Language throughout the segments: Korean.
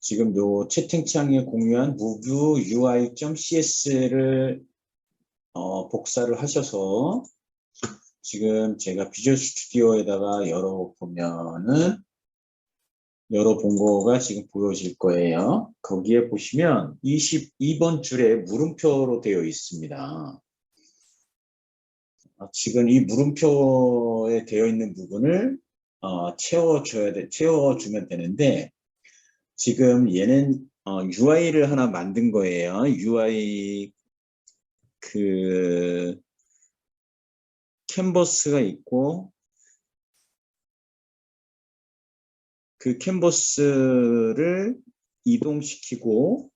지금 요 채팅창에 공유한 무뷰 UI.cs를 복사를 하셔서 지금 제가 비주얼 스튜디오에다가 열어본 거가 지금 보여질 거예요. 거기에 보시면 22번 줄에 물음표로 되어 있습니다. 지금 이 물음표에 되어 있는 부분을 채워주면 되는데, 지금 얘는 UI를 하나 만든 거예요. UI 캔버스가 있고, 그 캔버스를 이동시키고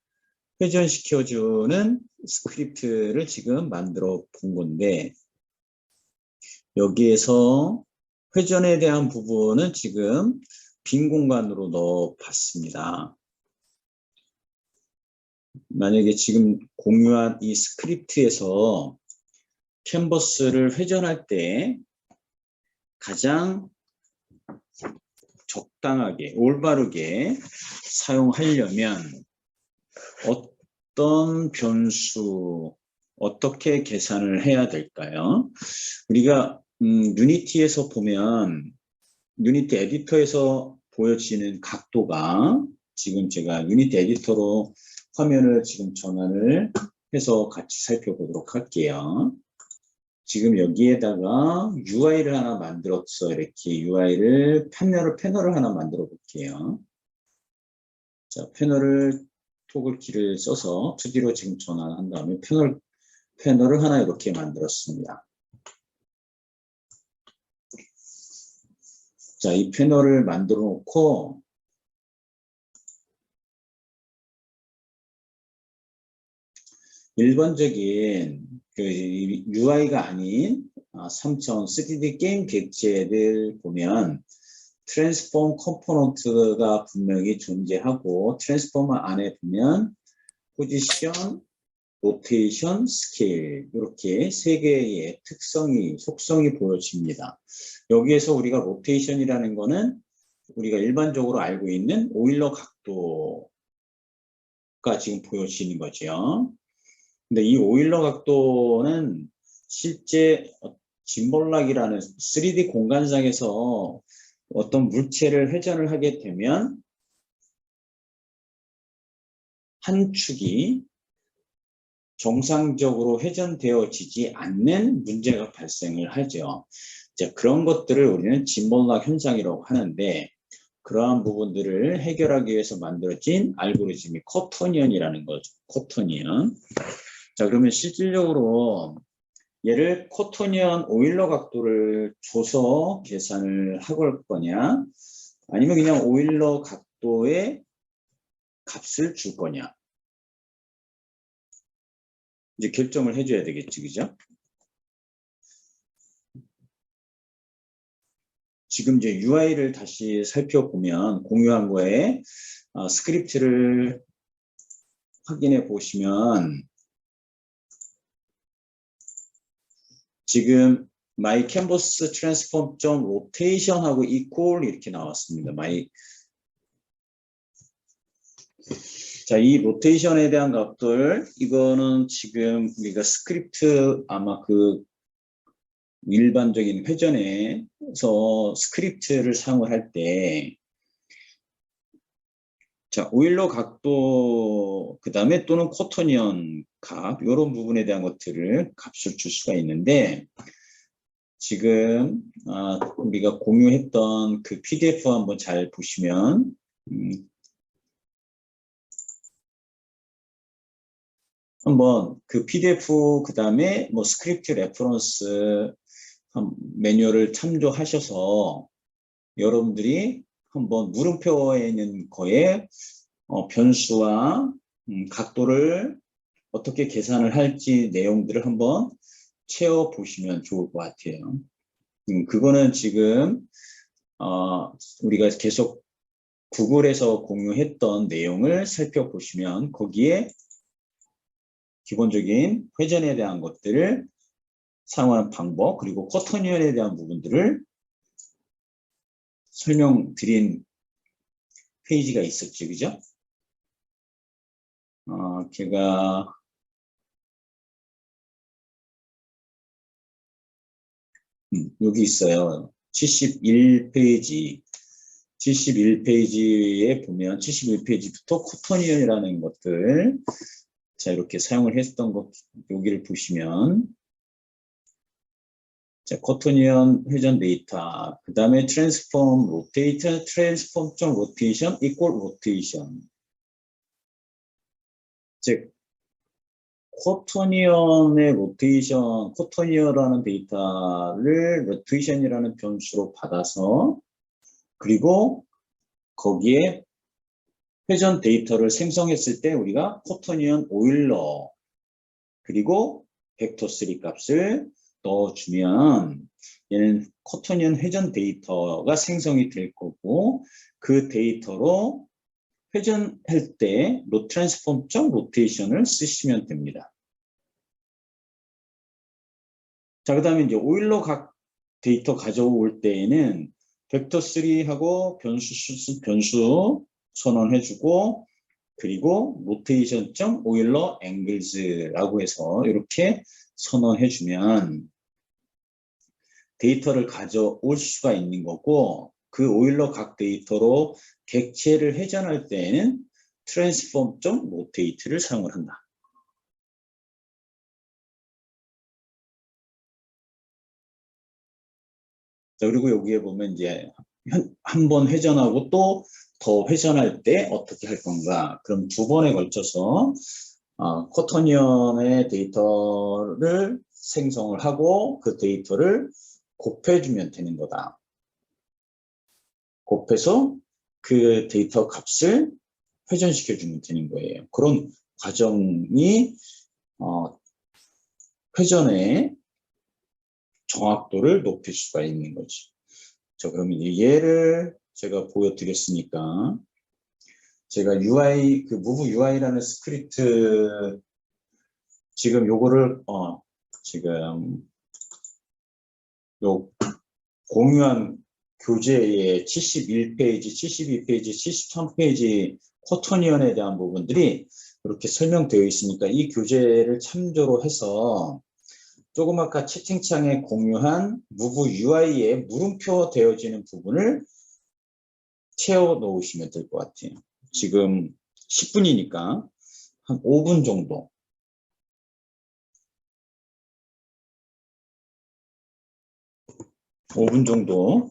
회전시켜주는 스크립트를 지금 만들어 본 건데, 여기에서 회전에 대한 부분은 지금 빈 공간으로 넣어 봤습니다. 만약에 지금 공유한 이 스크립트에서 캔버스를 회전할 때 가장 적당하게 올바르게 사용하려면 어떤 변수, 어떻게 계산을 해야 될까요? 우리가 유니티에서 보면, 유니티 에디터에서 보여지는 각도가, 지금 제가 유니티 에디터로 화면을 지금 전환을 해서 같이 살펴보도록 할게요. 지금 여기에다가 UI를 하나 만들었어. 이렇게 UI를 패널을 하나 만들어 볼게요. 자, 토글 키를 써서 2D로 지금 전환한 다음에 패널을 하나 이렇게 만들었습니다. 자, 이 패널을 만들어 놓고 일반적인 UI가 아닌 3차원 3D 게임 객체들 보면 트랜스폼 컴포넌트가 분명히 존재하고, 트랜스포머 안에 보면 포지션, 로테이션, 스케일, 이렇게 세 개의 속성이 보여집니다. 여기에서 우리가 로테이션이라는 거는 우리가 일반적으로 알고 있는 오일러 각도가 지금 보여지는 거죠. 근데 이 오일러 각도는 실제 짐볼락이라는 3D 공간상에서 어떤 물체를 회전을 하게 되면 한 축이 정상적으로 회전되어지지 않는 문제가 발생을 하죠. 자, 그런 것들을 우리는 짐볼락 현상이라고 하는데, 그러한 부분들을 해결하기 위해서 만들어진 알고리즘이 코터니언이라는 거죠. 코터니언. 자, 그러면 실질적으로 얘를 코터니언 오일러 각도를 줘서 계산을 할 거냐, 아니면 그냥 오일러 각도의 값을 줄 거냐, 이제 결정을 해줘야 되겠지, 그죠? 지금 이제 UI를 다시 살펴보면 공유한 거에 스크립트를 확인해 보시면, 지금 my canvas transform rotation 하고 equal 이렇게 나왔습니다. 자, 이 로테이션에 대한 값들, 이거는 지금 우리가 스크립트, 아마 일반적인 회전에서 스크립트를 사용을 할 때, 자, 오일러 각도, 그 다음에 또는 코터니언 값, 이런 부분에 대한 것들을 값을 줄 수가 있는데, 지금 우리가 공유했던 그 PDF 한번 잘 보시면, 한번 그 PDF, 그 다음에 뭐 스크립트 레퍼런스 매뉴얼을 참조하셔서 여러분들이 한번 물음표에 있는 거에 변수와 각도를 어떻게 계산을 할지 내용들을 한번 채워 보시면 좋을 것 같아요. 그거는 지금 우리가 계속 구글에서 공유했던 내용을 살펴보시면 거기에 기본적인 회전에 대한 것들을 사용하는 방법, 그리고 코터니언에 대한 부분들을 설명드린 페이지가 있었죠, 그죠? 걔가 여기 있어요. 71페이지. 71페이지에 보면 71페이지부터 코토니언이라는 것들 자 이렇게 사용을 했던 것 여기를 보시면 자 코토니언 회전 데이터 그 다음에 트랜스폼 로테이터 트랜스폼.로테이션 로테이션 이퀄 로테이션 즉 코토니언의 로테이션 코토니언이라는 데이터를 로테이션이라는 변수로 받아서 그리고 거기에 회전 데이터를 생성했을 때 우리가 코토니언 오일러 그리고 벡터 3 값을 넣어주면 얘는 코토니언 회전 데이터가 생성이 될 거고 그 데이터로 회전할 때 트랜스폼.로테이션을 로테이션을 쓰시면 됩니다. 자, 그 다음에 이제 오일러 각 데이터 가져올 때에는 벡터 3하고 변수 선언해주고 그리고 로테이션.오일러 오일러 앵글즈라고 해서 이렇게 선언해주면 데이터를 가져올 수가 있는 거고 그 오일러 각 데이터로 객체를 회전할 때에는 트랜스폼.로테이트를 사용을 한다. 자, 그리고 여기에 보면 이제 한 번 회전하고 또 더 회전할 때 어떻게 할 건가? 그럼 두 번에 걸쳐서 코토니언의 데이터를 생성을 하고 그 데이터를 곱해주면 되는 거다. 곱해서 그 데이터 값을 회전시켜주면 되는 거예요. 그런 과정이 회전의 정확도를 높일 수가 있는 거지. 자, 그러면 얘를 제가 보여드렸으니까 제가 UI 그 move UI라는 스크립트 지금 요거를 지금 요 공유한 교재의 71페이지, 72페이지, 73페이지 코토니언에 대한 부분들이 이렇게 설명되어 있으니까 이 교재를 참조로 해서 조금 아까 채팅창에 공유한 move UI에 물음표 되어지는 부분을 채워 놓으시면 될 것 같아요. 지금 10분이니까 한 5분 정도.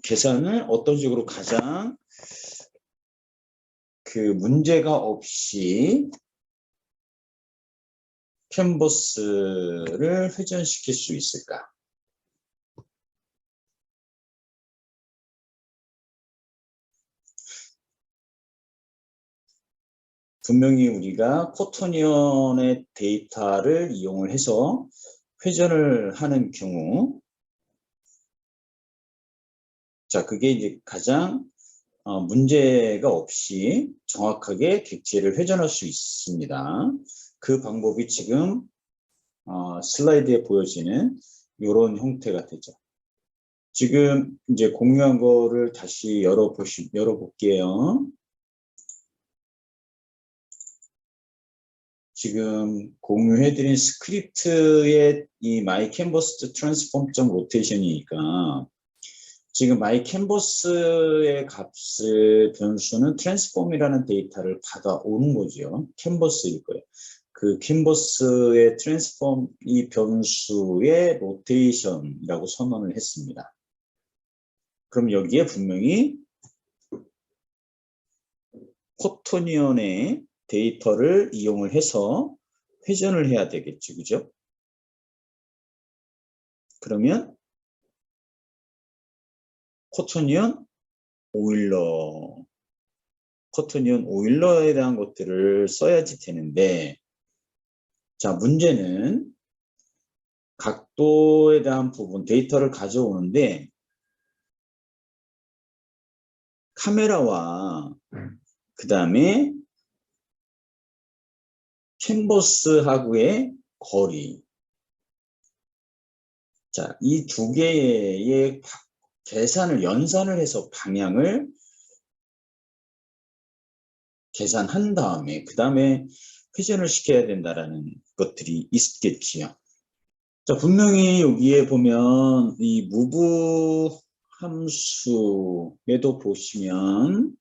계산을 어떤 식으로 가장 그 문제가 없이 캔버스를 회전시킬 수 있을까? 분명히 우리가 코토니언의 데이터를 이용을 해서 회전을 하는 경우 자 그게 이제 가장 문제가 없이 정확하게 객체를 회전할 수 있습니다. 그 방법이 지금 슬라이드에 보여지는 이런 형태가 되죠. 지금 이제 공유한 거를 다시 열어볼게요. 지금 공유해드린 스크립트의 이 my canvas transform.rotation이니까 지금 my canvas의 값을 변수는 transform이라는 데이터를 받아오는 거죠. canvas일 거예요. 그 canvas의 transform 이 변수의 rotation이라고 선언을 했습니다. 그럼 여기에 분명히 코토니언의 데이터를 이용을 해서 회전을 해야 되겠지, 그죠? 그러면 코토니언 오일러에 대한 것들을 써야지 되는데 자 문제는 각도에 대한 부분 데이터를 가져오는데 카메라와 그 다음에 캔버스하고의 거리 자, 이 두 개의 연산을 해서 방향을 계산한 다음에 그 다음에 회전을 시켜야 된다라는 것들이 있겠지요. 자, 분명히 여기에 보면 이 move 함수에도 보시면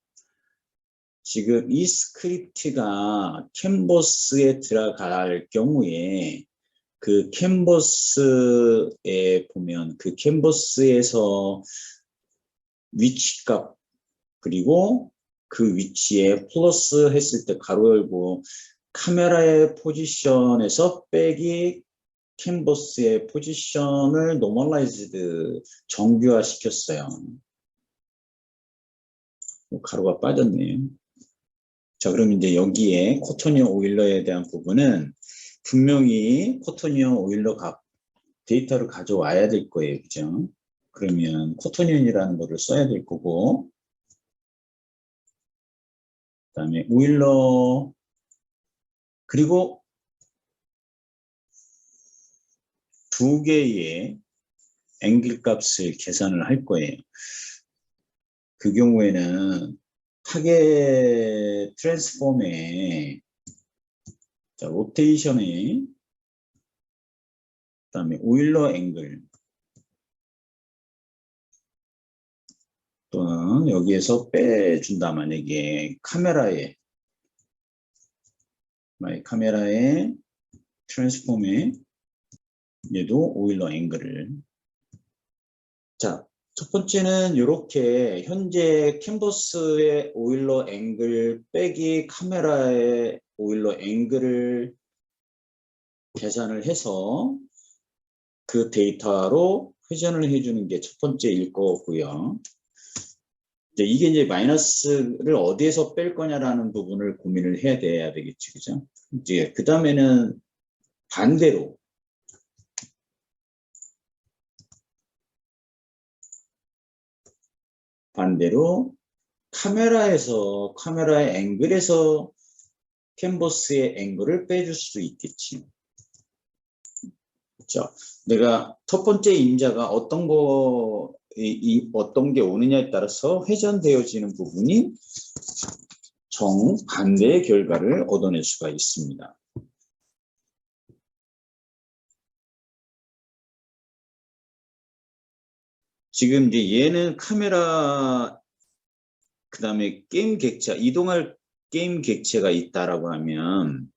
지금 이 스크립트가 캔버스에 들어갈 경우에 그 캔버스에 보면 그 캔버스에서 위치값 그리고 그 위치에 플러스 했을 때 가로 열고 카메라의 포지션에서 빼기 캔버스의 포지션을 노멀라이즈드 정규화 시켰어요. 가로가 빠졌네요. 자, 그럼 이제 여기에 코토니어 오일러에 대한 부분은 분명히 코토니어 오일러 데이터를 가져와야 될 거예요. 그죠? 그러면 코토니언이라는 거를 써야 될 거고, 그 다음에 오일러, 그리고 두 개의 앵글 값을 계산을 할 거예요. 그 경우에는 타겟 트랜스폼에 자, 로테이션에 그다음에 오일러 앵글 또는 여기에서 빼준다 만약에 카메라의 트랜스폼에 얘도 오일러 앵글을 자, 첫 번째는 이렇게 현재 캔버스의 오일러 앵글 빼기 카메라의 오일러 앵글을 계산을 해서 그 데이터로 회전을 해주는 게 첫 번째일 거고요. 이게 이제 마이너스를 어디에서 뺄 거냐라는 부분을 고민을 해야 되겠지, 그죠? 이제 그 다음에는 반대로 카메라의 앵글에서 캔버스의 앵글을 빼줄 수도 있겠지. 그렇죠? 내가 첫 번째 임자가 어떤 게 오느냐에 따라서 회전되어지는 부분이 정반대의 결과를 얻어낼 수가 있습니다. 지금 이제 얘는 카메라 그 다음에 게임 객체, 이동할 게임 객체가 있다라고 하면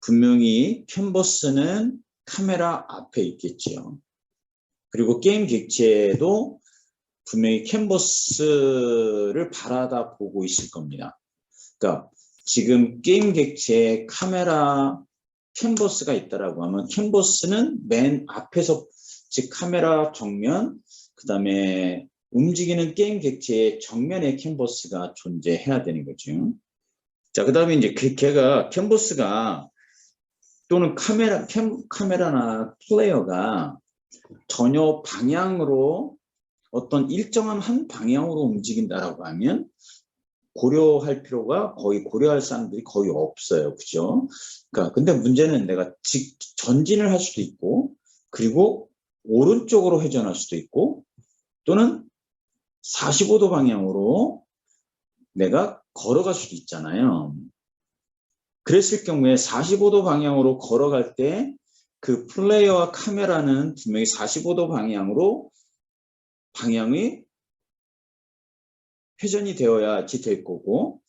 분명히 캔버스는 카메라 앞에 있겠지요. 그리고 게임 객체도 분명히 캔버스를 바라다 보고 있을 겁니다. 그러니까 지금 게임 객체에 카메라 캔버스가 있다라고 하면 캔버스는 맨 앞에서 즉 카메라 정면 그 다음에 움직이는 게임 객체의 정면에 캔버스가 존재해야 되는 거죠. 자, 그 다음에 이제 걔가 캔버스가 또는 카메라나 플레이어가 전혀 방향으로 어떤 일정한 한 방향으로 움직인다라고 하면 고려할 사람들이 거의 없어요. 그죠? 그러니까 근데 문제는 내가 전진을 할 수도 있고 그리고 오른쪽으로 회전할 수도 있고 또는 45도 방향으로 내가 걸어갈 수도 있잖아요. 그랬을 경우에 45도 방향으로 걸어갈 때 그 플레이어와 카메라는 분명히 45도 방향이 회전이 되어야지 될 거고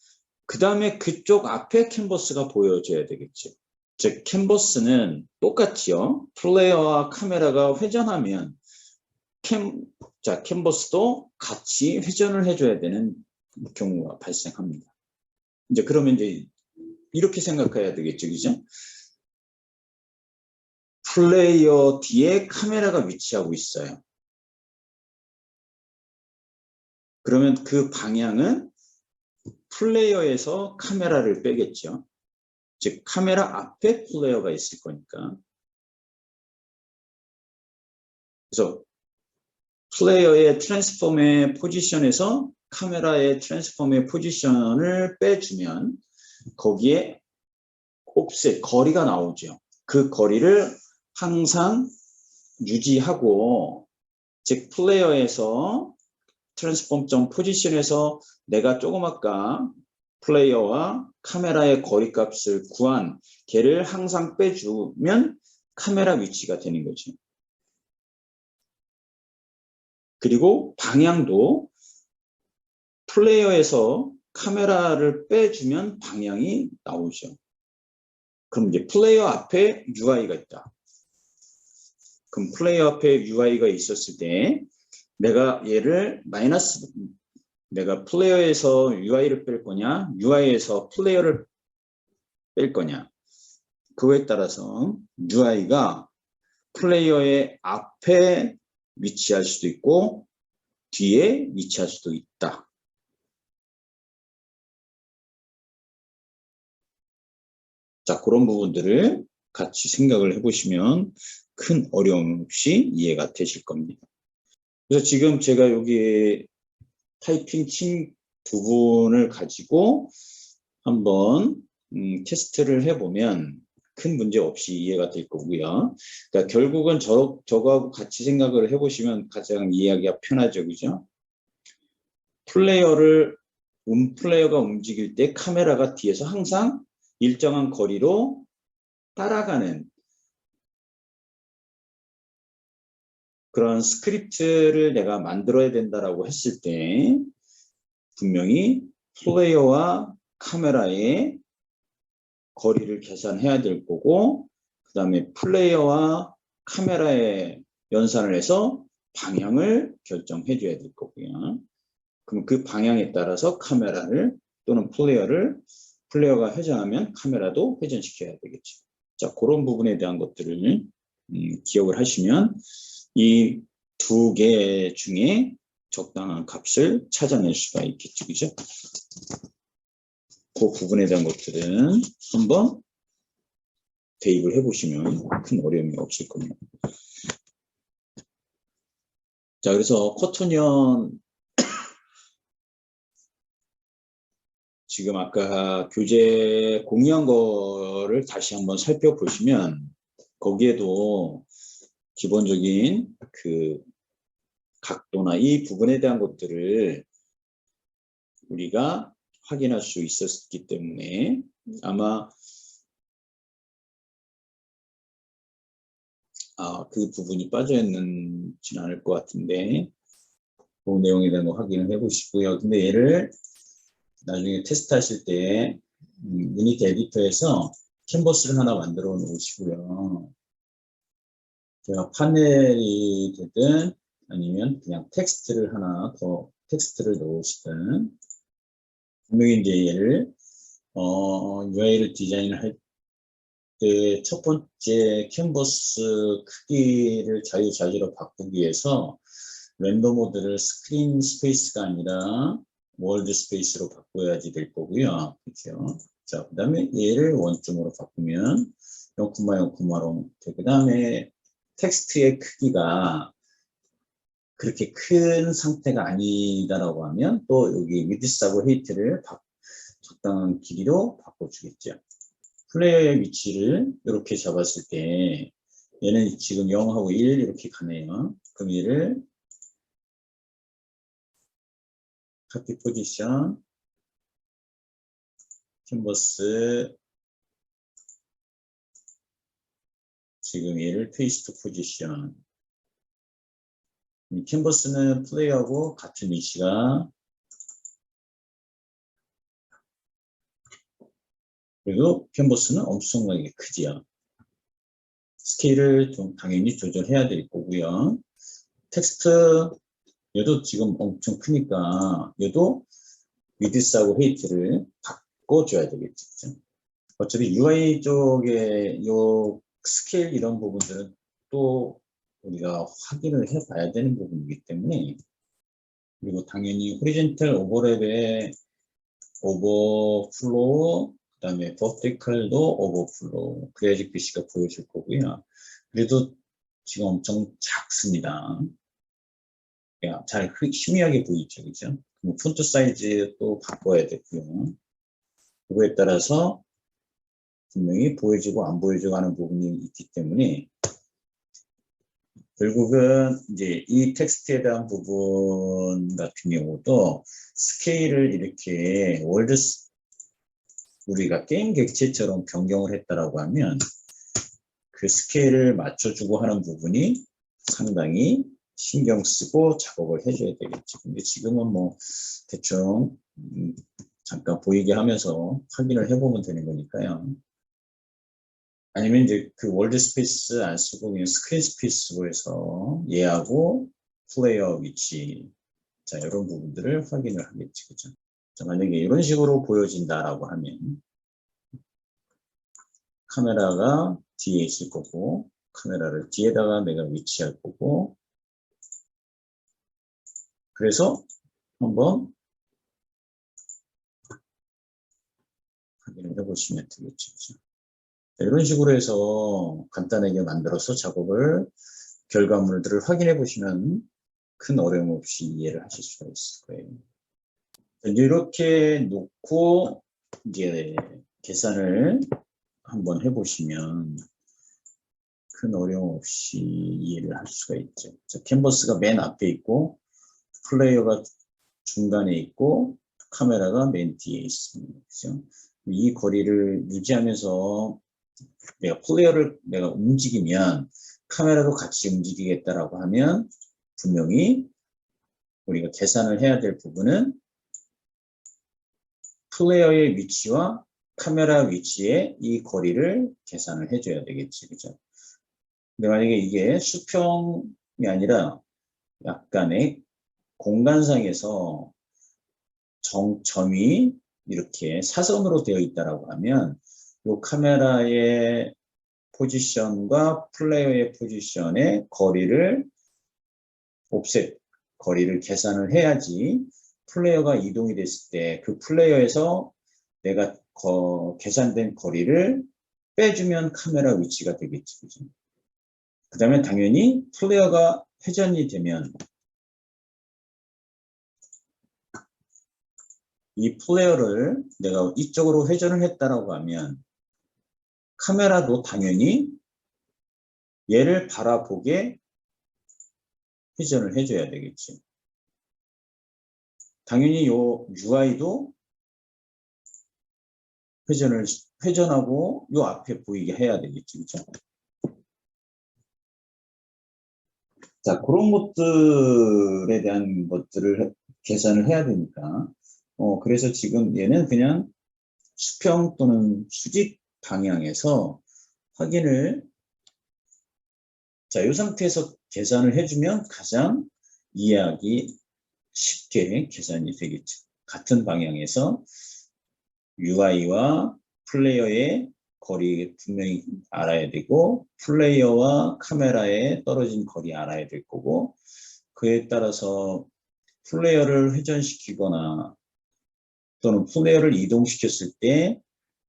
그 다음에 그쪽 앞에 캔버스가 보여줘야 되겠죠. 즉 캔버스는 똑같이요. 플레이어와 카메라가 회전하면 캔버스도 같이 회전을 해줘야 되는 경우가 발생합니다. 이제 그러면 이제 이렇게 생각해야 되겠죠, 그죠? 플레이어 뒤에 카메라가 위치하고 있어요. 그러면 그 방향은 플레이어에서 카메라를 빼겠죠. 즉 카메라 앞에 플레이어가 있을 거니까. 그래서 플레이어의 트랜스폼의 포지션에서 카메라의 트랜스폼의 포지션을 빼주면 거기에 옵셋, 거리가 나오죠. 그 거리를 항상 유지하고 즉 플레이어에서 트랜스폼 포지션에서 내가 조금 아까 플레이어와 카메라의 거리값을 구한 걔를 항상 빼주면 카메라 위치가 되는 거죠. 그리고 방향도 플레이어에서 카메라를 빼주면 방향이 나오죠. 그럼 이제 플레이어 앞에 UI가 있다. 그럼 플레이어 앞에 UI가 있었을 때 내가 얘를 내가 플레이어에서 UI를 뺄 거냐, UI에서 플레이어를 뺄 거냐. 그거에 따라서 UI가 플레이어의 앞에 위치할 수도 있고 뒤에 위치할 수도 있다. 자, 그런 부분들을 같이 생각을 해보시면 큰 어려움 없이 이해가 되실 겁니다. 그래서 지금 제가 여기 타이핑 친 부분을 가지고 한번 테스트를 해보면 큰 문제 없이 이해가 될 거고요. 그러니까 결국은 저거하고 같이 생각을 해보시면 가장 이해하기가 편하죠. 그죠? 플레이어가 움직일 때 카메라가 뒤에서 항상 일정한 거리로 따라가는 그런 스크립트를 내가 만들어야 된다라고 했을 때 분명히 플레이어와 카메라의 거리를 계산해야 될 거고 그 다음에 플레이어와 카메라의 연산을 해서 방향을 결정해 줘야 될 거고요. 그럼 그 방향에 따라서 카메라를 또는 플레이어가 회전하면 카메라도 회전시켜야 되겠죠. 자, 그런 부분에 대한 것들을 기억을 하시면 이 두 개 중에 적당한 값을 찾아낼 수가 있겠죠. 그죠? 그 부분에 대한 것들은 한번 대입을 해보시면 큰 어려움이 없을 겁니다. 자, 그래서 커터니언 지금 아까 교재 공유한 거를 다시 한번 살펴보시면 거기에도 기본적인 그 각도나 이 부분에 대한 것들을 우리가 확인할 수 있었기 때문에 아마 그 부분이 빠져있지는 않을 것 같은데 그 내용에 대한 거 확인을 해보시고요. 근데 얘를 나중에 테스트 하실 때 유니티 에디터에서 캔버스를 하나 만들어 놓으시고요. 제가 파넬이 되든 아니면 그냥 텍스트를 하나 더 텍스트를 넣으시든 분명히 이제 얘를 UI를 디자인을 할 때 첫 번째 캔버스 크기를 자유자재로 바꾸기 위해서 렌더 모드를 스크린 스페이스가 아니라 월드 스페이스로 바꿔야지 될 거고요. 그렇죠? 자, 그 다음에 얘를 원점으로 바꾸면 0,0,로 그 다음에 텍스트의 크기가 그렇게 큰 상태가 아니다라고 하면 또 여기 위드스하고 헤이트를 적당한 길이로 바꿔주겠죠. 플레이어의 위치를 이렇게 잡았을 때 얘는 지금 0하고 1 이렇게 가네요. 그럼 얘를 카피 포지션 캔버스 지금 얘를 페이스트 포지션 캔버스는 플레이어하고 같은 위치가 그리고 캔버스는 엄청나게 크지요. 스케일을 좀 당연히 조절해야 될 거고요. 텍스트 얘도 지금 엄청 크니까 얘도 위드스하고 헤이트를 바꿔줘야 되겠죠. 어차피 UI 쪽에 요 스케일 이런 부분들은 또 우리가 확인을 해봐야 되는 부분이기 때문에 그리고 당연히 호리젠탈 오버랩의 오버플로우 그 다음에 버티컬도 오버플로우 그래야지 글씨가 보여줄 거고요. 그래도 지금 엄청 작습니다. 잘 희미하게 보이죠, 그죠? 폰트 사이즈 또 바꿔야 되고요. 그거에 따라서 분명히 보여지고 안 보여지고 하는 부분이 있기 때문에 결국은 이제 이 텍스트에 대한 부분 같은 경우도 스케일을 이렇게 월드 우리가 게임 객체처럼 변경을 했다라고 하면 그 스케일을 맞춰주고 하는 부분이 상당히 신경 쓰고 작업을 해줘야 되겠지. 근데 지금은 뭐 대충 잠깐 보이게 하면서 확인을 해보면 되는 거니까요. 아니면 이제 그 월드 스페이스 안 쓰고 그냥 스크린 스페이스로 해서 얘하고 플레이어 위치, 자 이런 부분들을 확인을 하겠지, 그죠? 자, 만약에 이런 식으로 보여진다라고 하면 카메라가 뒤에 있을 거고 카메라를 뒤에다가 내가 위치할 거고, 그래서 한번 확인을 해보시면 되겠죠, 그죠? 이런 식으로 해서 간단하게 만들어서 작업을 결과물들을 확인해 보시면 큰 어려움 없이 이해를 하실 수가 있을 거예요. 이렇게 놓고 이제 계산을 한번 해보시면 큰 어려움 없이 이해를 할 수가 있죠. 자, 캔버스가 맨 앞에 있고 플레이어가 중간에 있고 카메라가 맨 뒤에 있습니다. 그죠? 이 거리를 유지하면서 내가 플레이어를 내가 움직이면 카메라도 같이 움직이겠다라고 하면 분명히 우리가 계산을 해야 될 부분은 플레이어의 위치와 카메라 위치의 이 거리를 계산을 해줘야 되겠지, 그죠? 근데 만약에 이게 수평이 아니라 약간의 공간상에서 정점이 이렇게 사선으로 되어 있다라고 하면 이 카메라의 포지션과 플레이어의 포지션의 거리를 옵셋 거리를 계산을 해야지 플레이어가 이동이 됐을 때 그 플레이어에서 내가 계산된 거리를 빼주면 카메라 위치가 되겠지, 그죠? 그 다음에 당연히 플레이어가 회전이 되면 이 플레이어를 내가 이쪽으로 회전을 했다라고 하면 카메라도 당연히 얘를 바라보게 회전을 해줘야 되겠지. 당연히 요 UI도 회전하고 요 앞에 보이게 해야 되겠지, 그죠? 자, 그런 것들에 대한 것들을 계산을 해야 되니까, 그래서 지금 얘는 그냥 수평 또는 수직 방향에서 확인을, 자, 이 상태에서 계산을 해주면 가장 이해하기 쉽게 계산이 되겠죠. 같은 방향에서 UI와 플레이어의 거리 분명히 알아야 되고, 플레이어와 카메라의 떨어진 거리 알아야 될 거고, 그에 따라서 플레이어를 회전시키거나 또는 플레이어를 이동시켰을 때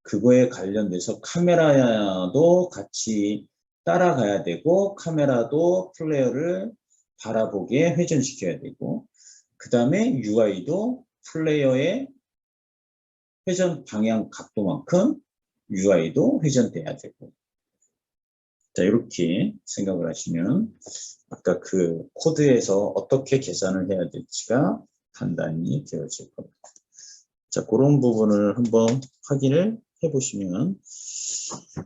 그거에 관련돼서 카메라도 같이 따라가야 되고, 카메라도 플레이어를 바라보게 회전시켜야 되고, 그 다음에 UI도 플레이어의 회전 방향 각도만큼 UI도 회전돼야 되고. 자, 이렇게 생각을 하시면 아까 그 코드에서 어떻게 계산을 해야 될지가 판단이 되어질 겁니다. 자, 그런 부분을 한번 확인을 해보시면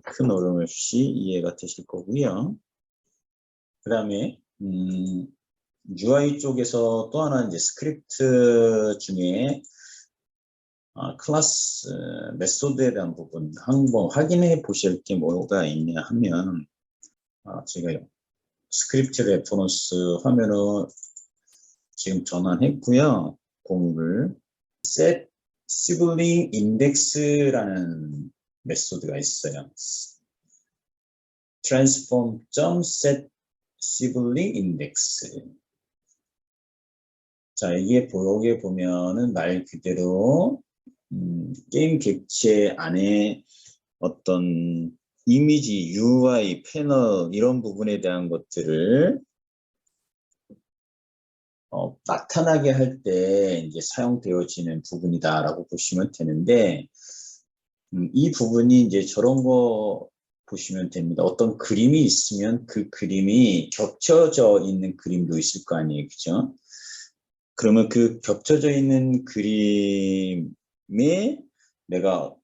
큰 어려움 없이 이해가 되실 거고요. 그 다음에 UI 쪽에서 또 하나 이제 스크립트 중에 클래스 메소드에 대한 부분 한번 확인해 보실 게 뭐가 있냐 하면, 제가 스크립트 레퍼런스 화면을 지금 전환했고요. 공유를 set sibling index라는 메소드가 있어요. transform.set sibling index. 자, 이게 여기에 보면은 말 그대로 게임 객체 안에 어떤 이미지, UI, 패널 이런 부분에 대한 것들을 나타나게 할 때 이제 사용되어지는 부분이다라고 보시면 되는데, 이 부분이 이제 저런 거 보시면 됩니다. 어떤 그림이 있으면 그 그림이 겹쳐져 있는 그림도 있을 거 아니에요, 그죠? 그러면 그 겹쳐져 있는 그림에 내가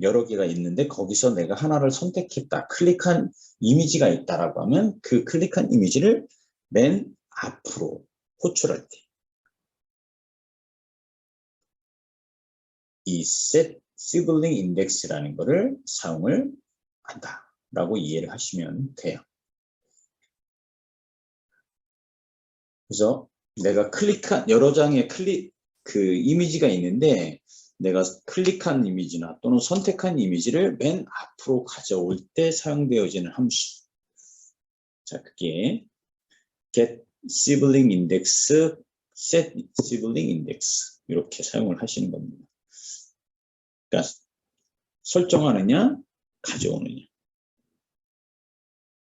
여러 개가 있는데 거기서 내가 하나를 선택했다. 클릭한 이미지가 있다라고 하면 그 클릭한 이미지를 맨 앞으로 호출할 때 이 set sibling index라는 거를 사용을 한다라고 이해를 하시면 돼요. 그래서 내가 클릭한 여러 장의 그 이미지가 있는데 내가 클릭한 이미지나 또는 선택한 이미지를 맨 앞으로 가져올 때 사용되어지는 함수. 자, 그게 get sibling index, set sibling index 이렇게 사용을 하시는 겁니다. 그러니까 설정하느냐, 가져오느냐.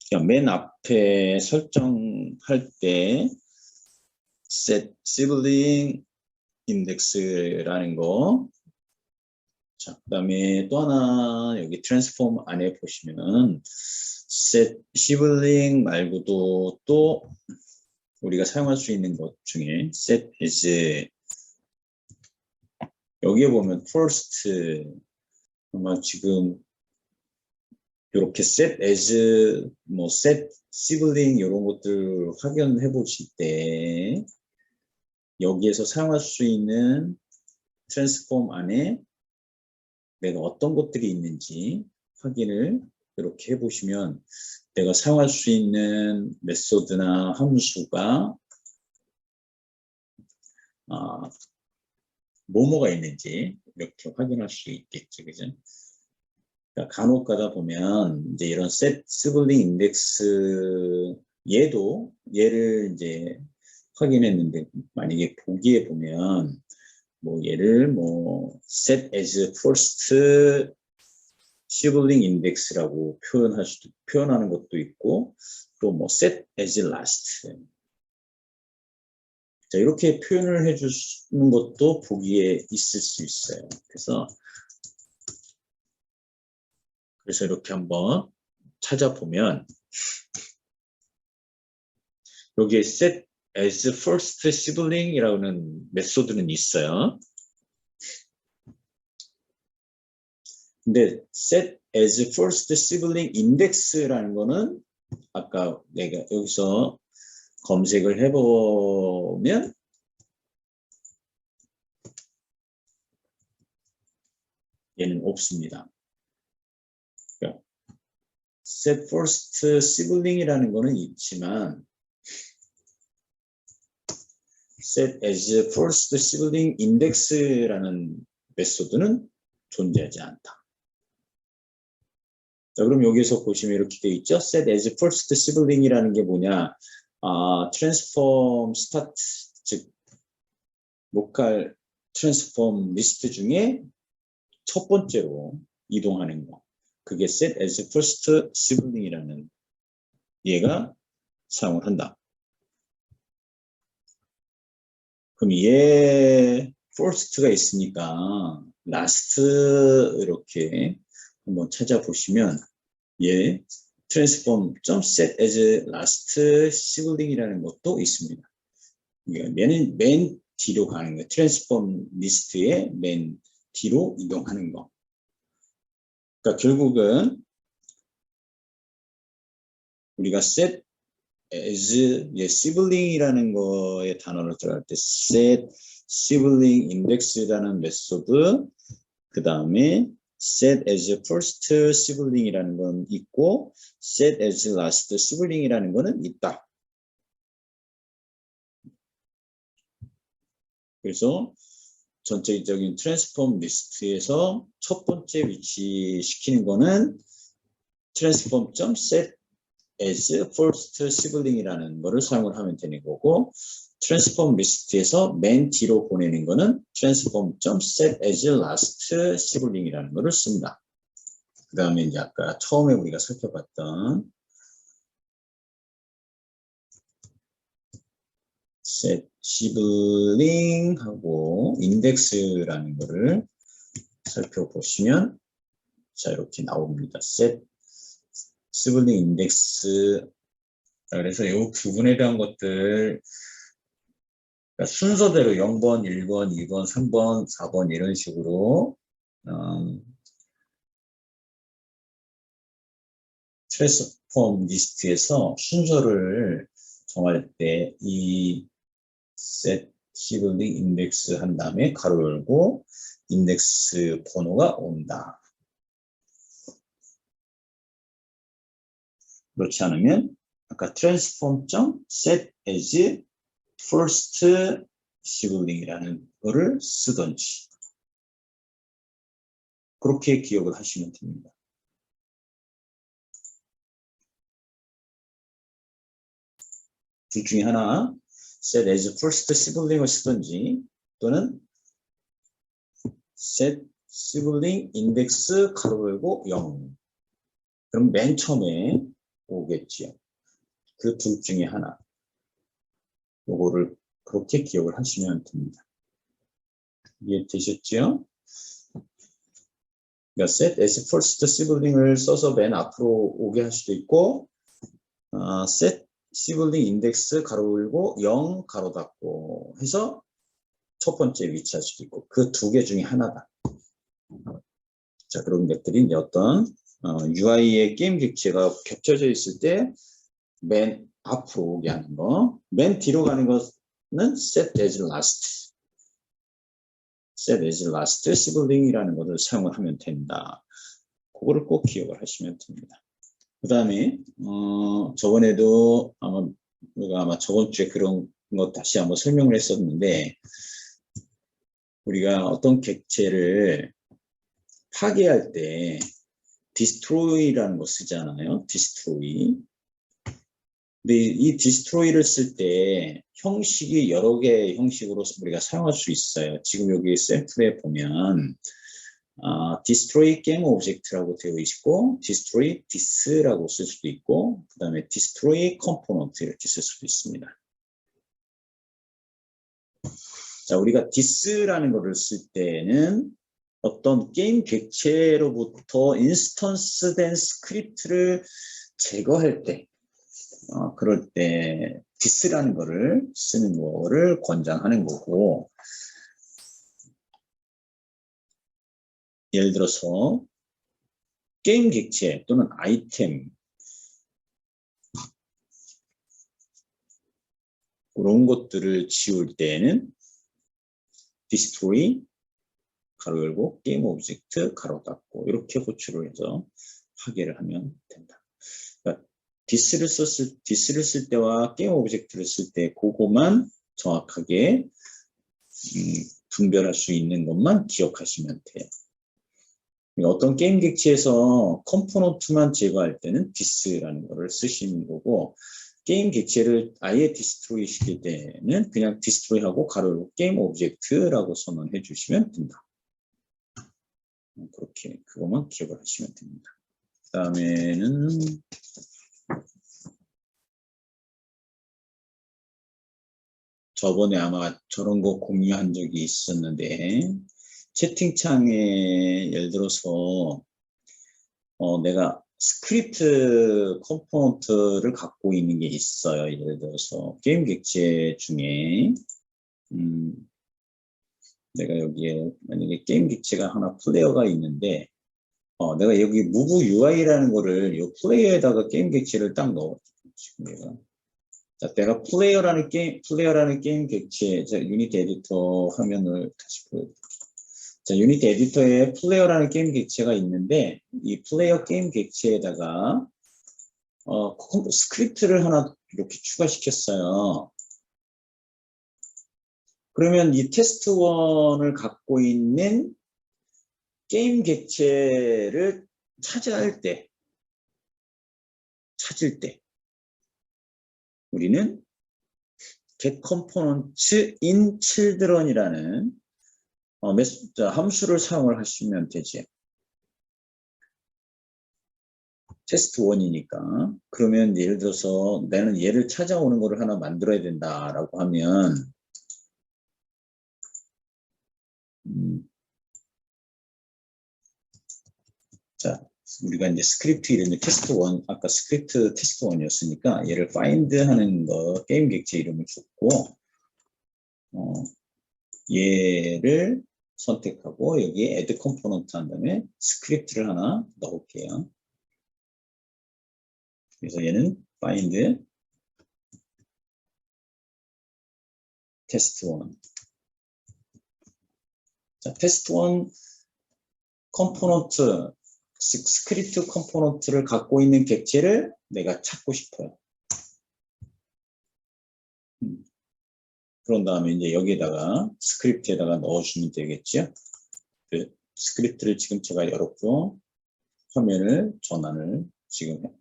그러니까 맨 앞에 설정할 때 set sibling index라는 거. 자, 그 다음에 또 하나 여기 트랜스폼 안에 보시면 set sibling 말고도 또 우리가 사용할 수 있는 것 중에 set as 여기에 보면 first 아마 지금 이렇게 set as 뭐 set sibling 이런 것들 확인해 보실 때 여기에서 사용할 수 있는 트랜스폼 안에 내가 어떤 것들이 있는지 확인을 이렇게 해보시면 내가 사용할 수 있는 메소드나 함수가 뭐뭐가 있는지 이렇게 확인할 수 있겠죠, 그죠? 그러니까 간혹 가다 보면 이제 이런 set sibling index 얘를 이제 확인했는데 만약에 보기에 보면 뭐 얘를 뭐 set as first sibling index라고 표현하는 것도 있고 또 뭐 set as last 자, 이렇게 표현을 해주는 것도 보기에 있을 수 있어요. 그래서 이렇게 한번 찾아보면 여기에 set as first sibling이라는 메소드는 있어요. 근데 set as first sibling index라는 거는 아까 내가 여기서 검색을 해보면 얘는 없습니다. 그러니까 set first sibling이라는 거는 있지만 set as first sibling index라는 메소드는 존재하지 않다. 자, 그럼 여기서 보시면 이렇게 되어 있죠. set as first sibling이라는 게 뭐냐? transform start, 즉 로컬 트랜스폼 리스트 중에 첫 번째로 이동하는 거. 그게 set as first sibling이라는 얘가 사용을 한다. 그럼 얘 first가 있으니까 last 이렇게 한번 찾아보시면 얘 transform set as last sibling이라는 것도 있습니다. 얘는 맨 뒤로 가는 거. 트랜스폼 리스트의 맨 뒤로 이동하는 거. 그러니까 결국은 우리가 set as sibling이라는 거의 단어를 들어갈 때 set sibling index라는 메소드 그 다음에 set as first sibling이라는 건 있고 set as last sibling이라는 거는 있다. 그래서 전체적인 트랜스폼 리스트에서 첫 번째 위치시키는 거는 transform.set as first sibling이라는 거를 사용을 하면 되는 거고 트랜스폼 리스트에서 맨 뒤로 보내는 거는 transform.set as last sibling이라는 거를 씁니다. 그 다음에 이제 아까 처음에 우리가 살펴봤던 set sibling하고 index라는 거를 살펴보시면 자 이렇게 나옵니다. set sibling index 그래서 이 부분에 대한 것들 그러니까 순서대로 0번, 1번, 2번, 3번, 4번 이런 식으로 트랜스폼 리스트에서 순서를 정할 때 이 set 시블링 인덱스 한 다음에 가로 열고 인덱스 번호가 온다. 그렇지 않으면 아까 transform.set as first sibling이라는 거를 쓰던지 그렇게 기억을 하시면 됩니다. 둘 중에 하나 set as first sibling을 쓰든지 또는 set sibling index 가로 열고 0 그럼 맨 처음에 오겠지요. 그 둘 중에 하나 요거를 그렇게 기억을 하시면 됩니다. 이해되셨죠? 그러니까 set as first sibling을 써서 맨 앞으로 오게 할 수도 있고 set sibling index 가로 열고 0 가로 닫고 해서 첫 번째 위치할 수도 있고 그 두 개 중에 하나다. 자, 그런 것들이 이제 어떤 UI의 게임 객체가 겹쳐져 있을 때 맨 앞으로 오게 하는 거, 맨 뒤로 가는 것은 set as last, set as last sibling이라는 것을 사용을 하면 된다. 그거를 꼭 기억을 하시면 됩니다. 그 다음에 저번에도 아마 저번 주에 그런 것 다시 한번 설명을 했었는데 우리가 어떤 객체를 파괴할 때 destroy라는 거 쓰잖아요. destroy. 근데 이 destroy를 쓸 때 형식이 여러 개의 형식으로 우리가 사용할 수 있어요. 지금 여기 샘플에 보면 destroy game object라고 되어 있고 destroy this라고 쓸 수도 있고 그 다음에 destroy component 이렇게 쓸 수도 있습니다. 자, 우리가 this라는 거를 쓸 때는 어떤 게임 객체로부터 인스턴스 된 스크립트를 제거할 때 그럴 때 this라는 거를 쓰는 거를 권장하는 거고 예를 들어서 게임 객체 또는 아이템 그런 것들을 지울 때에는 destroy 가로 열고 게임 오브젝트 가로 닫고 이렇게 호출을 해서 파괴를 하면 된다. 그러니까 this를 쓸 때와 게임 오브젝트를 쓸 때 그거만 정확하게 분별할 수 있는 것만 기억하시면 돼요. 어떤 게임 객체에서 컴포넌트만 제거할 때는 this라는 거를 쓰시는 거고 게임 객체를 아예 디스트로이 시킬 때는 그냥 디스트로이하고 가로 열고 게임 오브젝트라고 선언해 주시면 된다. 그렇게 그것만 기억을 하시면 됩니다. 그 다음에는 저번에 아마 저런 거 공유한 적이 있었는데 채팅창에 예를 들어서 내가 스크립트 컴포넌트를 갖고 있는 게 있어요. 예를 들어서 게임 객체 중에 내가 여기에 만약에 게임 객체가 하나 플레이어가 있는데 내가 여기 move UI라는 거를 이 플레이어에다가 게임 객체를 딱 넣어. 지금 내가 플레이어라는 게임 객체, 자, 유니티 에디터 화면을 다시 보여드릴게요. 자, 유니티 에디터에 플레이어라는 게임 객체가 있는데 이 플레이어 게임 객체에다가 스크립트를 하나 이렇게 추가시켰어요. 그러면 이 테스트1을 갖고 있는 게임 객체를 찾을 때 우리는 get components in children이라는 함수를 사용을 하시면 되지. 테스트1이니까. 그러면 예를 들어서 나는 얘를 찾아오는 거를 하나 만들어야 된다라고 하면 자, 우리가 이제 스크립트 이름이 테스트1, 아까 스크립트 테스트1이었으니까 얘를 find 하는 거 게임 객체 이름을 줬고 얘를 선택하고 여기에 add component 한 다음에 스크립트를 하나 넣을게요. 그래서 얘는 find test1. 자, test1 컴포넌트, 스크립트 컴포넌트를 갖고 있는 객체를 내가 찾고 싶어요. 그런 다음에 이제 여기에다가 스크립트에다가 넣어주면 되겠죠. 그 스크립트를 지금 제가 열었고 화면을 전환을 지금 해.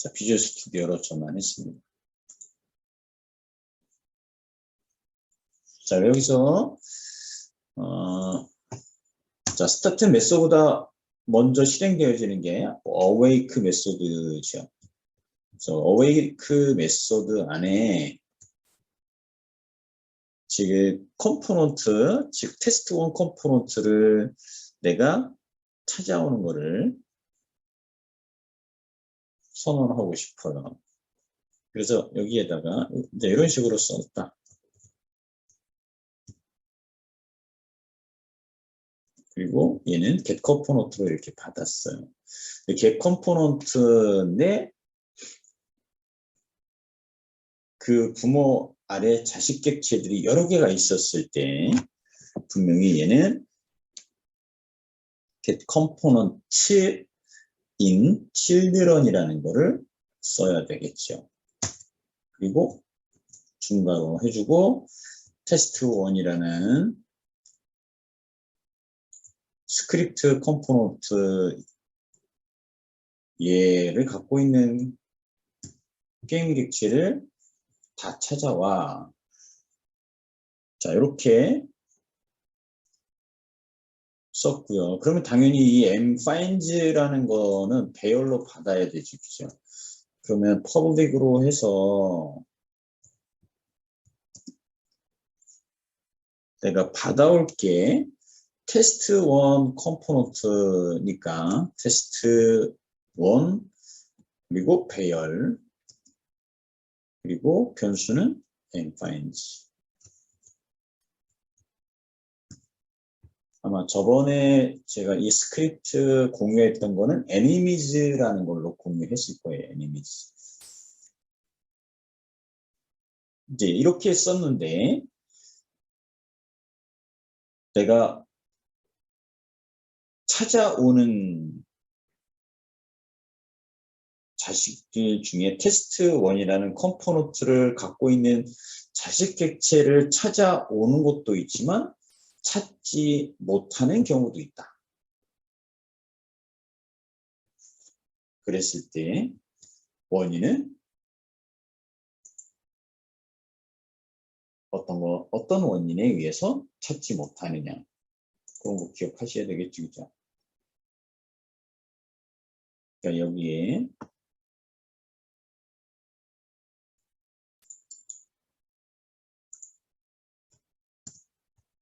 자, 비주얼 스튜디오로 전환했습니다. 자, 여기서 자, 스타트 메소드보다 먼저 실행되어지는 게 awake 메소드죠. 그래서 awake 메소드 안에 지금 컴포넌트, 즉 테스트1 컴포넌트를 내가 찾아오는 거를 선언하고 싶어요. 그래서 여기에다가 이제 이런 식으로 썼다. 그리고 얘는 get 컴포넌트로 이렇게 받았어요. get 컴포넌트인데 그 부모 아래 자식 객체들이 여러 개가 있었을 때 분명히 얘는 get component in children이라는 거를 써야 되겠죠. 그리고 중괄호 해주고 test1이라는 스크립트 컴포넌트 얘를 갖고 있는 게임 객체를 다 찾아와. 자, 이렇게 썼고요. 그러면 당연히 이 mfinds라는 거는 배열로 받아야 되죠. 그죠? 그러면 public으로 해서 내가 받아올 게 test1 컴포넌트니까 test1 그리고 배열 그리고 변수는 mfinds. 아마 저번에 제가 이 스크립트 공유했던 거는 enemys라는 걸로 공유했을 거예요. enemies. 이제 이렇게 썼는데 내가 찾아오는 자식들 중에 test1이라는 컴포넌트를 갖고 있는 자식 객체를 찾아오는 것도 있지만 찾지 못하는 경우도 있다. 그랬을 때 원인은 어떤 원인에 의해서 찾지 못하느냐. 그런 거 기억하셔야 되겠죠. 그죠? 그러니까 여기에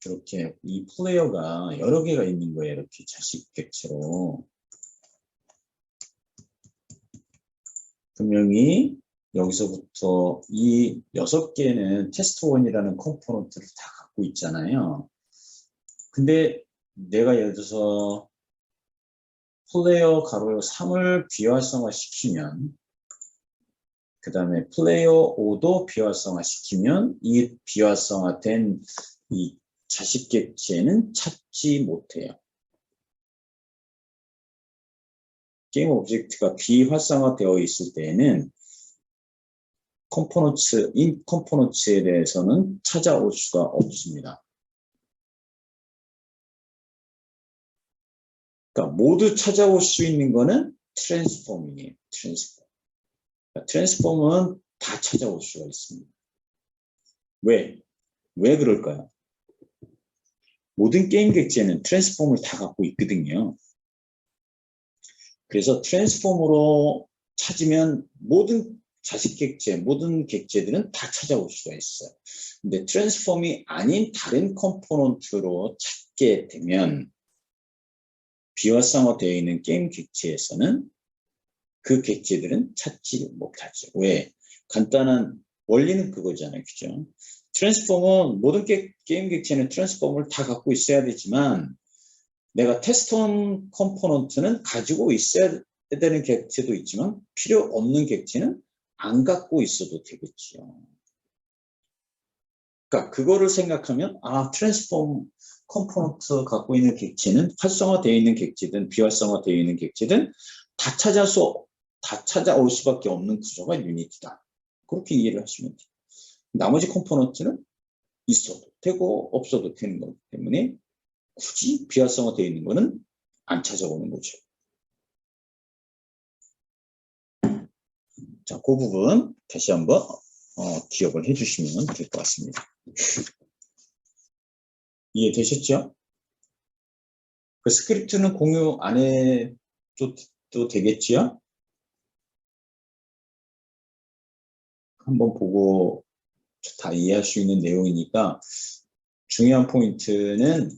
이렇게 이 플레이어가 여러 개가 있는 거예요. 이렇게 자식 객체로. 분명히 여기서부터 이 6개는 test1이라는 컴포넌트를 다 갖고 있잖아요. 근데 내가 예를 들어서 플레이어 가로 3을 비활성화 시키면 그 다음에 플레이어 5도 비활성화 시키면 이 비활성화된 이 자식 객체는 찾지 못해요. 게임 오브젝트가 비활성화되어 있을 때에는 인 컴포넌트에 대해서는 찾아올 수가 없습니다. 그러니까 모두 찾아올 수 있는 거는 트랜스폼이에요. 트랜스폼은 다 찾아올 수가 있습니다. 왜 그럴까요? 모든 게임 객체는 트랜스폼을 다 갖고 있거든요. 그래서 트랜스폼으로 찾으면 모든 자식 객체, 모든 객체들은 다 찾아올 수가 있어요. 근데 트랜스폼이 아닌 다른 컴포넌트로 찾게 되면 비활성화되어 있는 게임 객체에서는 그 객체들은 찾지 못하죠. 왜? 간단한 원리는 그거잖아요. 그죠? 트랜스폼은 모든 게임 객체는 트랜스폼을 다 갖고 있어야 되지만 내가 테스트온 컴포넌트는 가지고 있어야 되는 객체도 있지만 필요 없는 객체는 안 갖고 있어도 되겠지요. 그러니까 그거를 생각하면 트랜스폼 컴포넌트 갖고 있는 객체는 활성화되어 있는 객체든 비활성화되어 있는 객체든 다 찾아올 수밖에 없는 구조가 유니티다. 그렇게 이해를 하시면 돼요. 나머지 컴포넌트는 있어도 되고 없어도 되는 거기 때문에 굳이 비활성화되어 있는 거는 안 찾아오는 거죠. 자, 그 부분 다시 한번 기억을 해주시면 될 것 같습니다. 이해되셨죠? 그 스크립트는 공유 안 해도 되겠지요? 한번 보고 다 이해할 수 있는 내용이니까 중요한 포인트는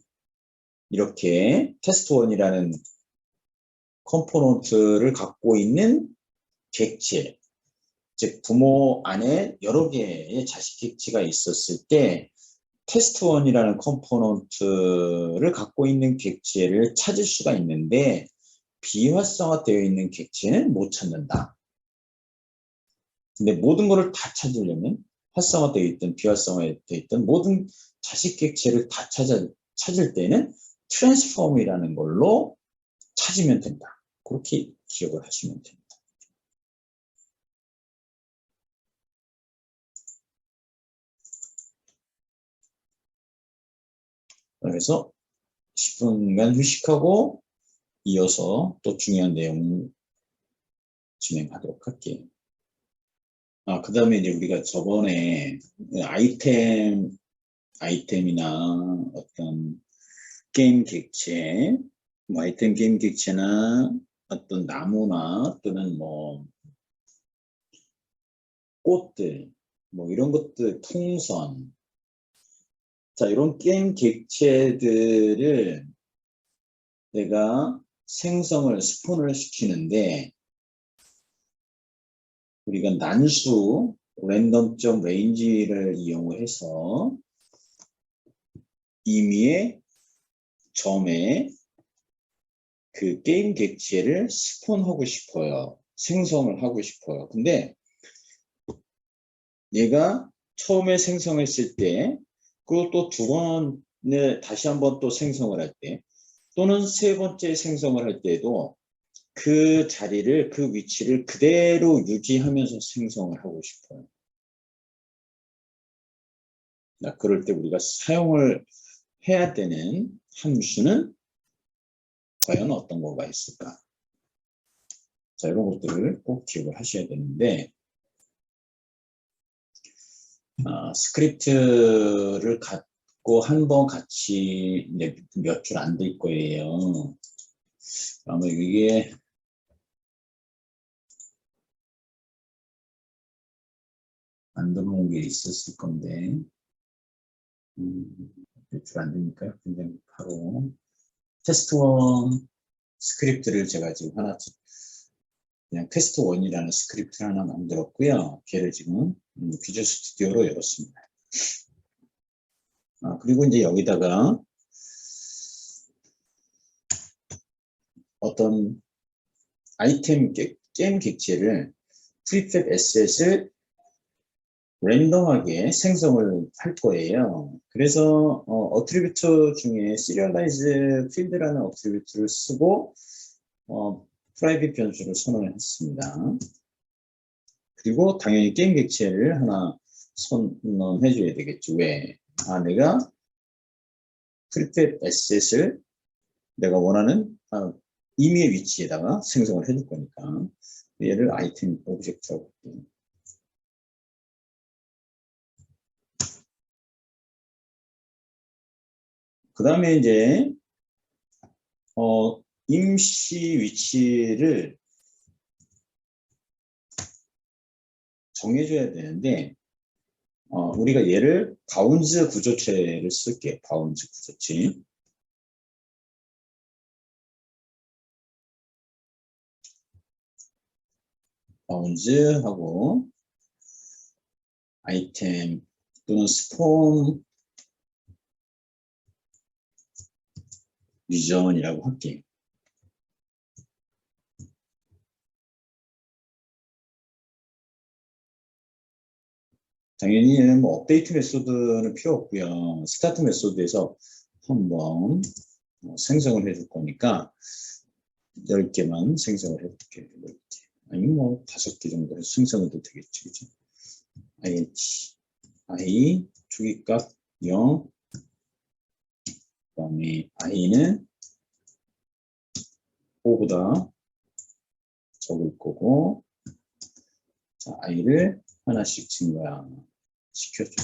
이렇게 테스트1이라는 컴포넌트를 갖고 있는 객체, 즉 부모 안에 여러 개의 자식 객체가 있었을 때 테스트1이라는 컴포넌트를 갖고 있는 객체를 찾을 수가 있는데 비활성화되어 있는 객체는 못 찾는다. 근데 모든 것을 다 찾으려면 활성화되어 있든 비활성화되어 있든 모든 자식 객체를 다 찾을 때는 트랜스폼이라는 걸로 찾으면 된다. 그렇게 기억을 하시면 됩니다. 그래서 10분간 휴식하고 이어서 또 중요한 내용을 진행하도록 할게요. 그 다음에 이제 우리가 저번에 아이템이나 어떤 게임 객체, 아이템 게임 객체나 어떤 나무나 또는 꽃들, 이런 것들, 풍선. 자, 이런 게임 객체들을 내가 스폰을 시키는데 우리가 난수, 랜덤점 레인지를 이용해서 임의의 점에 그 게임 객체를 스폰하고 싶어요. 생성을 하고 싶어요. 근데 얘가 처음에 생성했을 때, 그리고 또 두 번에 다시 한번 또 생성을 할 때, 또는 세 번째 생성을 할 때도 그 자리를, 그 위치를 그대로 유지하면서 생성을 하고 싶어요. 그럴 때 우리가 사용을 해야 되는 함수는 과연 어떤 거가 있을까? 자, 이런 것들을 꼭 기억을 하셔야 되는데, 스크립트를 갖고 한번 같이 몇 줄 안 될 거예요. 아마 이게 안 들어온 게 있었을 건데, 몇 줄 안 되니까 그냥 바로 테스트1 스크립트를 제가 지금 하나 그냥 테스트1이라는 스크립트를 하나 만들었고요. 걔를 지금 비주얼 스튜디오로 열었습니다. 그리고 이제 여기다가 어떤 아이템 게임 객체를 프리팹 에셋을 랜덤하게 생성을 할 거예요. 그래서 어트리뷰트 중에 시리얼라이즈 필드라는 어트리뷰트를 쓰고 프라이빗 변수를 선언을 했습니다. 그리고 당연히 게임 객체를 하나 선언해 줘야 되겠죠. 왜? 내가 프리팹 에셋을 내가 원하는 임의의 위치에다가 생성을 해줄 거니까 얘를 아이템 오브젝트라고 할게요. 그 다음에 이제 임시 위치를 정해줘야 되는데 우리가 얘를 바운즈 구조체를 쓸게요. 바운즈 구조체. 바운즈 하고 아이템 또는 스폰 리전이라고 할게요. 당연히 뭐 업데이트 메소드는 필요 없고요. 스타트 메소드에서 한번 생성을 해줄 거니까 10개만 생성을 해볼게요. 10개. 아니 뭐 5개 정도 해서 생성해도 되겠지. 그죠? int i 초기값 0 그다음에 i는 5보다 적을 거고 자, i를 하나씩 증가시켜줘.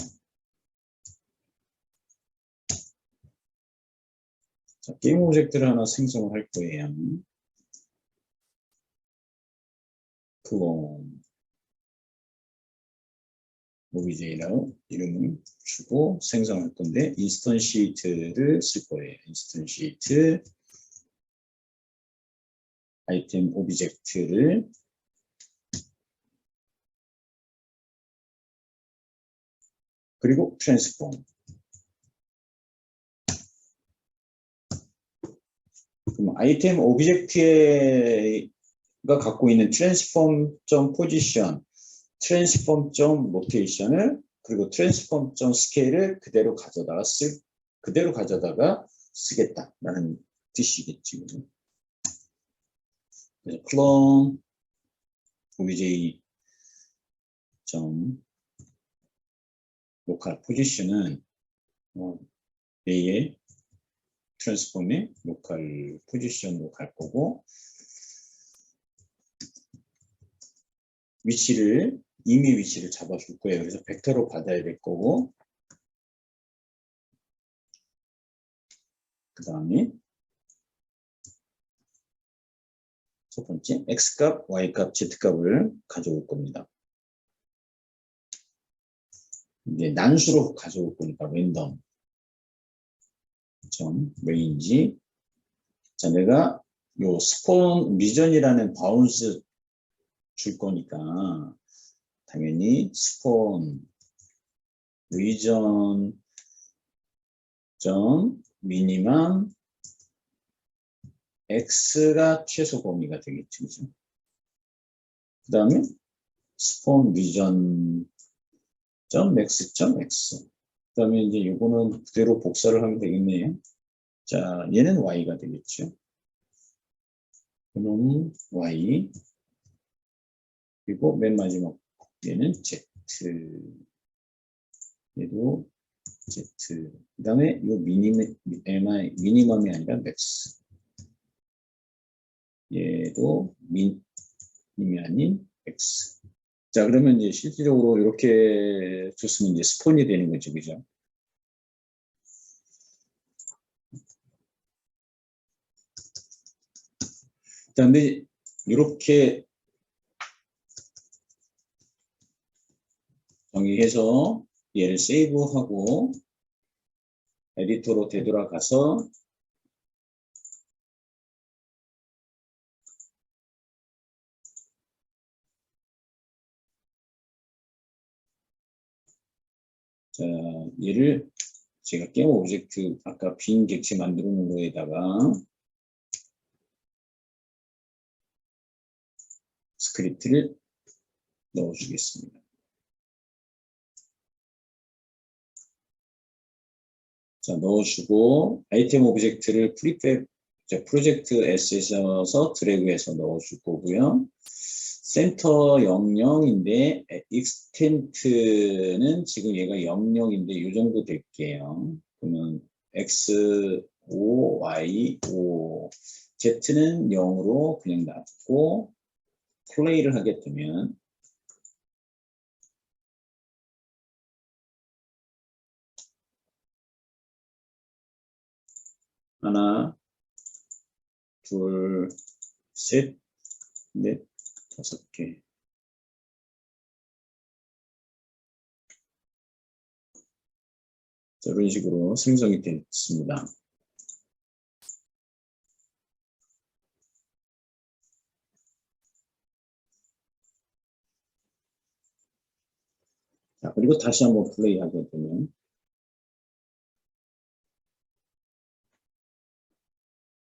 자, 게임 오브젝트를 하나 생성을 할 거예요. 클론 OBJ라고 이름을 주고 생성할 건데 인스턴시트를 쓸 거예요. 인스턴시트 아이템 오브젝트를 그리고 트랜스폼 그럼 아이템 오브젝트가 갖고 있는 트랜스폼.포지션 트랜스폼.로테이션을 그리고 트랜스폼.스케일을 그대로 가져다가 쓰겠다라는 뜻이겠지. 그래서 클론 obj 로컬 포지션은 A의 트랜스폼의 로컬 포지션으로 갈 거고 이미 위치를 잡아줄 거예요. 그래서 벡터로 받아야 될 거고 그 다음에 첫 번째 x값, y값, z값을 가져올 겁니다. 이제 난수로 가져올 거니까 랜덤 range 자 내가 요 스폰 리전이라는 바운스 줄 거니까 당연히 스폰 리전 미니멈 x가 최소 범위가 되겠죠. 그죠? 그 다음에 스폰 리전 max.x 그 다음에 이제 이거는 그대로 복사를 하면 되겠네요. 자 얘는 y가 되겠죠. 그럼 y 그리고 맨 마지막 얘는 z 얘도 z 그 다음에 요 미니멈이 아니라 맥스 얘도 미니멈이 아닌 x 자 그러면 이제 실질적으로 이렇게 줬으면 이제 스폰이 되는 거죠. 그죠? 자 근데 이렇게 정의해서 얘를 세이브하고 에디터로 되돌아가서 자 얘를 제가 게임 오브젝트 아까 빈 객체 만들어 놓은 거에다가 스크립트를 넣어주겠습니다. 자, 넣어주고 아이템 오브젝트를 프로젝트 S에서 드래그해서 넣어줄 거고요. 센터 00인데 익스텐트는 지금 얘가 00인데 이 정도 될게요. 그러면 X, O, Y, O, Z는 0으로 그냥 놔두고 플레이를 하게 되면 하나, 둘, 셋, 넷, 5개. 자, 이런 식으로 생성이 됐습니다. 자, 그리고 다시 한번 플레이하게 되면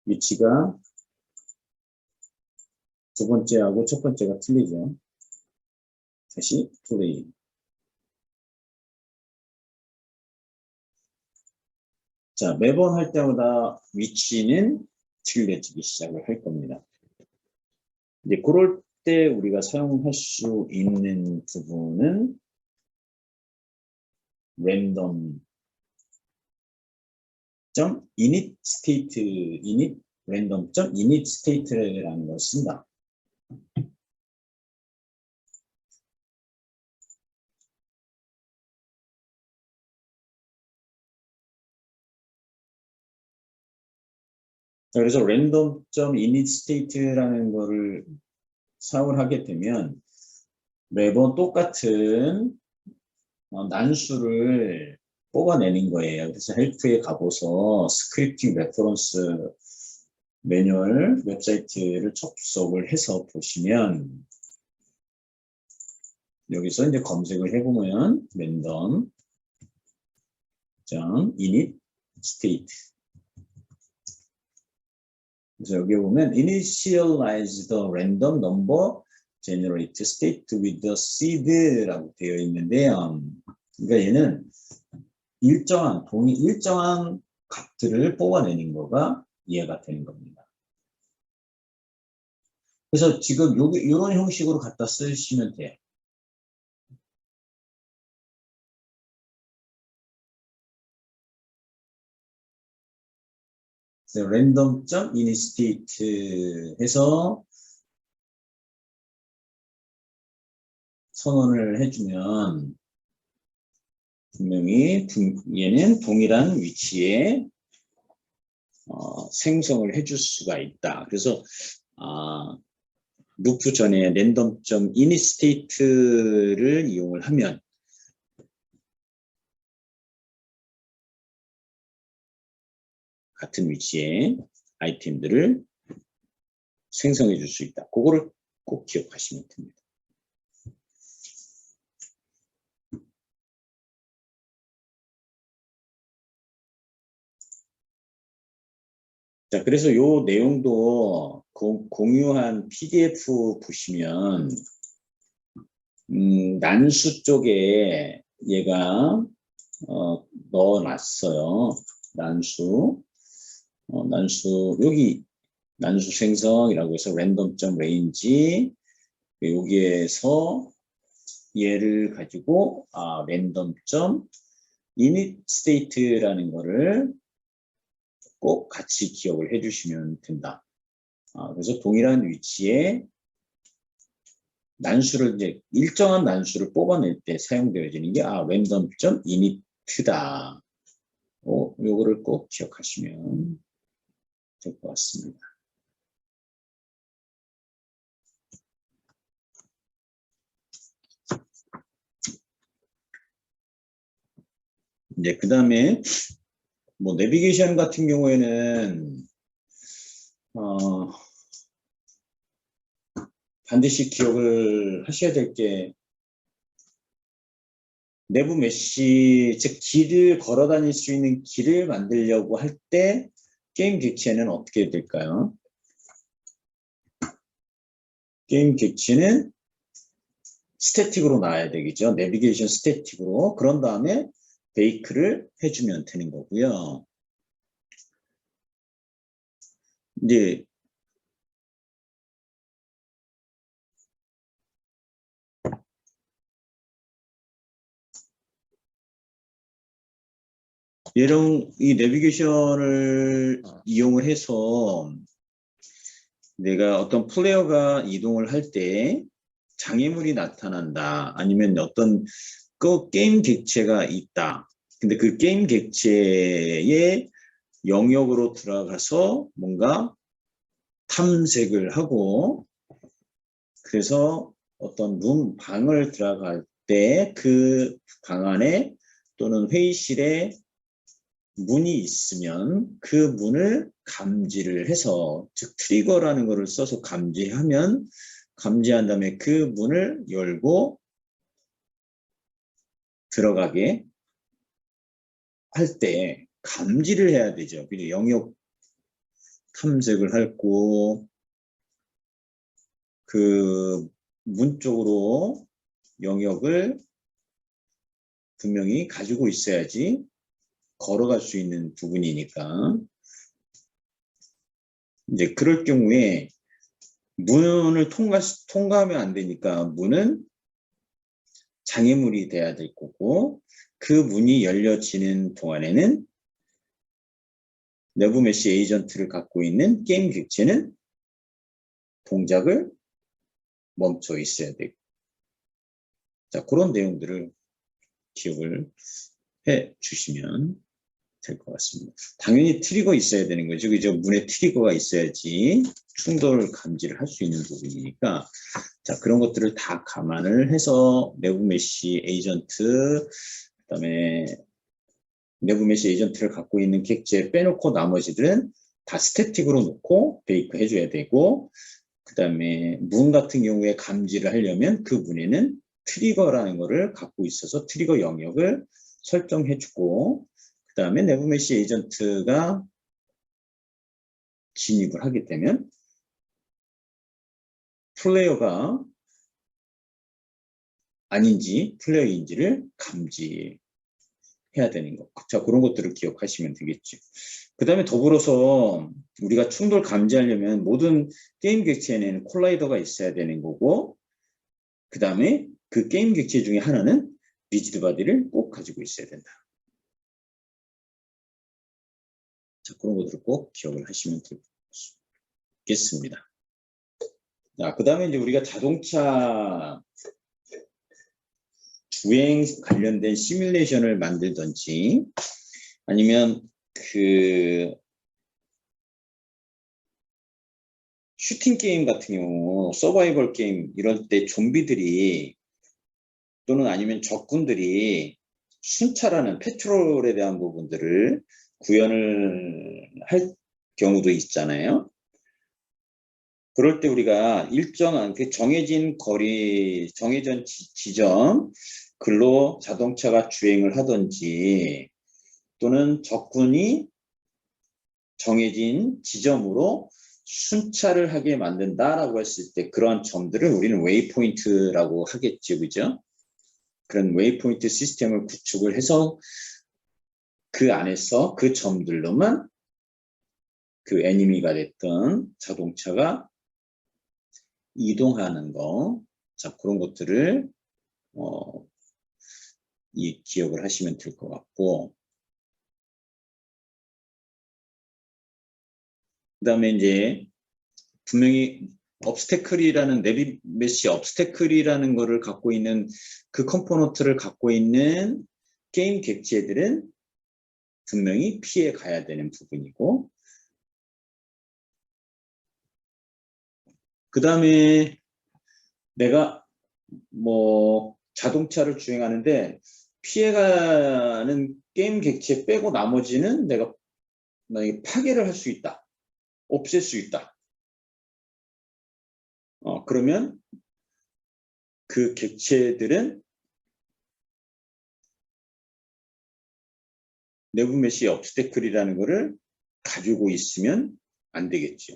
위치가 두 번째하고 첫 번째가 틀리죠. 다시 플레이. 자, 매번 할 때마다 위치는 틀려지기 시작을 할 겁니다. 이제 그럴 때 우리가 사용할 수 있는 부분은 random.init state init random.init state라는 걸 쓴다. 그래서 random.init state라는 거를 사용을 하게 되면 매번 똑같은 난수를 뽑아내는 거예요. 그래서 헬프에 가보서 스크립팅 레퍼런스 매뉴얼 웹사이트를 접속을 해서 보시면 여기서 이제 검색을 해보면 random.init state 그래서 여기 보면 initialize the random number generate state with the seed라고 되어 있는데요. 그러니까 얘는 일정한 값들을 뽑아내는 거가 이해가 되는 겁니다. 그래서 지금 이런 형식으로 갖다 쓰시면 돼요. random.initstate 해서 선언을 해주면 분명히 얘는 동일한 위치에 생성을 해줄 수가 있다. 그래서 루프 전에 random.initstate를 이용을 하면 같은 위치에 아이템들을 생성해 줄 수 있다. 그거를 꼭 기억하시면 됩니다. 자, 그래서 요 내용도 공유한 PDF 보시면 난수 쪽에 얘가 넣어놨어요. 난수 여기 난수 생성이라고 해서 random.range 여기에서 얘를 가지고 random.initstate라는 거를 꼭 같이 기억을 해주시면 된다. 그래서 동일한 위치에 난수를 이제 일정한 난수를 뽑아낼 때 사용되어지는 게 random.init다. 요거를 꼭 기억하시면 될 것 같습니다. 이제 그 다음에 뭐 내비게이션 같은 경우에는 반드시 기억을 하셔야 될 게 내부 메시 즉 길을 걸어 다닐 수 있는 길을 만들려고 할 때 게임 객체는 어떻게 될까요? 게임 객체는 스태틱으로 나와야 되겠죠. 내비게이션 스태틱으로. 그런 다음에 베이크를 해주면 되는 거고요. 이제 이 내비게이션을 이용을 해서 내가 어떤 플레이어가 이동을 할 때 장애물이 나타난다. 아니면 어떤 그 게임 객체가 있다. 근데 그 게임 객체의 영역으로 들어가서 뭔가 탐색을 하고 그래서 어떤 방을 들어갈 때 그 방 안에 또는 회의실에 문이 있으면 그 문을 감지를 해서 즉 트리거라는 것을 써서 감지한 다음에 그 문을 열고 들어가게 할 때 감지를 해야 되죠. 그리고 영역 탐색을 하고 그 문 쪽으로 영역을 분명히 가지고 있어야지 걸어갈 수 있는 부분이니까 이제 그럴 경우에 문을 통과하면 안 되니까 문은 장애물이 돼야 될 거고 그 문이 열려지는 동안에는 내부 메시 에이전트를 갖고 있는 게임 객체는 동작을 멈춰 있어야 되고 자 그런 내용들을 기억을 해 주시면 될 것 같습니다. 당연히 트리거 있어야 되는 거죠. 그죠? 문에 트리거가 있어야지 충돌 감지를 할 수 있는 부분이니까 자 그런 것들을 다 감안을 해서 내부 메시 에이전트 그다음에 내부 메시 에이전트를 갖고 있는 객체 빼놓고 나머지들은 다 스태틱으로 놓고 베이크 해줘야 되고 그 다음에 문 같은 경우에 감지를 하려면 그 문에는 트리거라는 거를 갖고 있어서 트리거 영역을 설정해주고 그 다음에 내부 메시 에이전트가 진입을 하게 되면 플레이어가 아닌지 플레이어인지를 감지해야 되는 것. 자, 그런 것들을 기억하시면 되겠죠. 그 다음에 더불어서 우리가 충돌 감지하려면 모든 게임 객체에는 콜라이더가 있어야 되는 거고 그 다음에 그 게임 객체 중에 하나는 리지드 바디를 꼭 가지고 있어야 된다. 자, 그런 것들을 꼭 기억을 하시면 되겠습니다. 자, 그 다음에 이제 우리가 자동차 주행 관련된 시뮬레이션을 만들든지 아니면 그 슈팅 게임 같은 경우 서바이벌 게임 이럴 때 좀비들이 또는 아니면 적군들이 순찰하는 페트롤에 대한 부분들을 구현을 할 경우도 있잖아요. 그럴 때 우리가 일정한 그 정해진 거리, 정해진 지점 글로 자동차가 주행을 하든지 또는 적군이 정해진 지점으로 순찰을 하게 만든다라고 했을 때 그러한 점들을 우리는 웨이포인트라고 하겠죠. 그죠? 그런 웨이포인트 시스템을 구축을 해서 그 안에서 그 점들로만 그 애니미가 됐던 자동차가 이동하는 거, 자 그런 것들을 기억을 하시면 될 것 같고, 그 다음에 이제 분명히 업스테클이라는 내비 메시 업스테클이라는 거를 갖고 있는 그 컴포넌트를 갖고 있는 게임 객체들은 분명히 피해 가야 되는 부분이고, 그 다음에 내가 뭐 자동차를 주행하는데 피해가는 게임 객체 빼고 나머지는 내가 만약에 파괴를 할 수 있다, 없앨 수 있다. 그러면 그 객체들은 내부 메시 업스테클이라는 거를 가지고 있으면 안 되겠죠.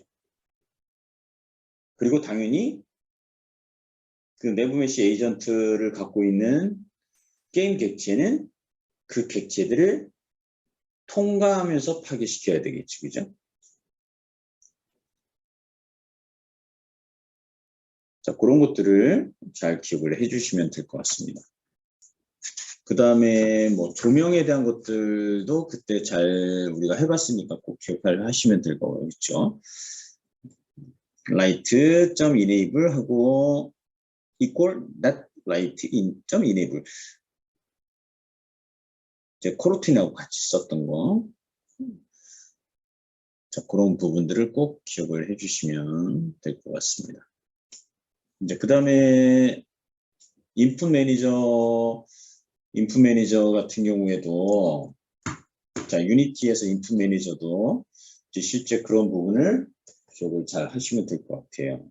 그리고 당연히 그 내부 메시 에이전트를 갖고 있는 게임 객체는 그 객체들을 통과하면서 파괴시켜야 되겠죠. 그죠? 자, 그런 것들을 잘 기억을 해주시면 될 것 같습니다. 그 다음에 뭐 조명에 대한 것들도 그때 잘 우리가 해봤으니까 꼭 기억하시면 될 거겠죠. light.enable 하고 equal that light in.enable 이제 코르틴하고 같이 썼던 거. 자, 그런 부분들을 꼭 기억을 해주시면 될 것 같습니다. 이제 그 다음에 인풋 매니저 같은 경우에도 자 유니티에서 인풋 매니저도 이제 실제 그런 부분을 기억을 잘 하시면 될 것 같아요.